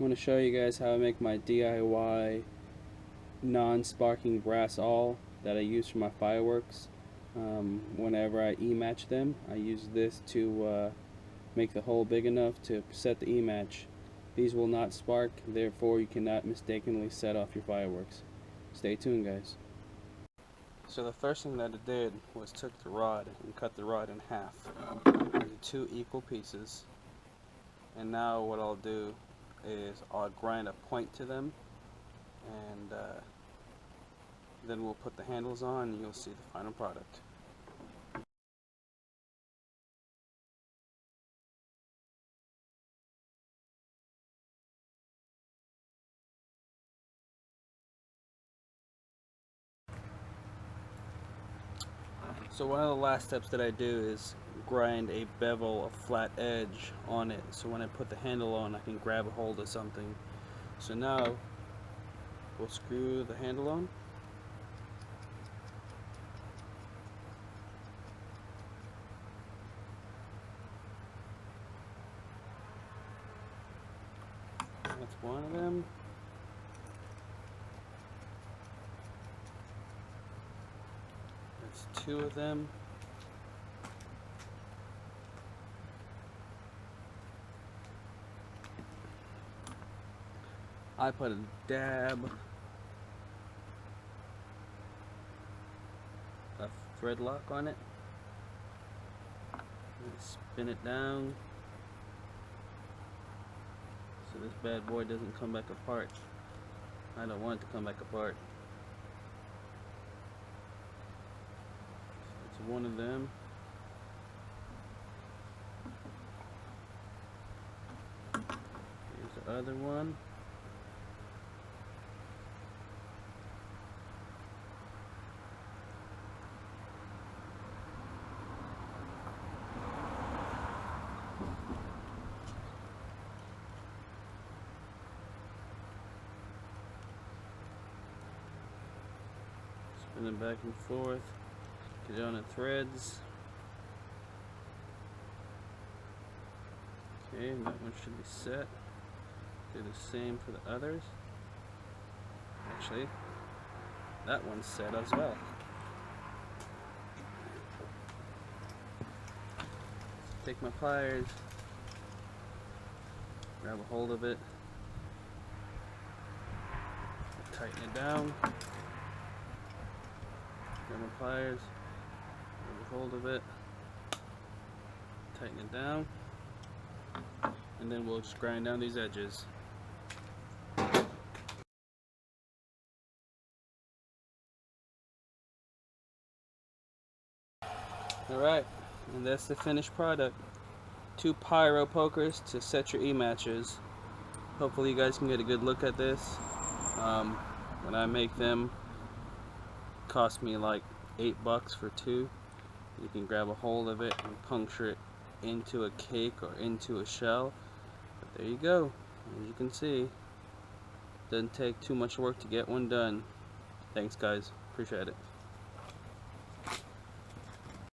going to show you guys how I make my DIY non-sparking brass awl that I use for my fireworks. Whenever I ematch them, I use this to make the hole big enough to set the ematch. These will not spark, therefore you cannot mistakenly set off your fireworks. Stay tuned, guys. So the first thing that I did was took the rod and cut the rod in half into 2 equal pieces. And now what I'll do is I'll grind a point to them, and then we'll put the handles on and you'll see the final product. So one of the last steps that I do is grind a bevel, a flat edge on it, so when I put the handle on I can grab a hold of something. So now we'll screw the handle on. That's one of them. That's 2 of them. I put a dab of thread lock on it. And spin it down so this bad boy doesn't come back apart. I don't want it to come back apart. It's one of them. Here's the other one. Spin it back and forth, get it on the threads. Okay, and that one should be set. Do the same for the others. Actually, that one's set as well. Take my pliers, grab a hold of it, tighten it down. Grab my pliers, grab a hold of it, tighten it down, and then we'll just grind down these edges. Alright, and that's the finished product. 2 Pyro pokers to set your E-matches. Hopefully you guys can get a good look at this. When I make them, it cost me like $8 for 2. You can grab a hold of it and puncture it into a cake or into a shell. But there you go. As you can see, doesn't take too much work to get one done. Thanks guys, appreciate it.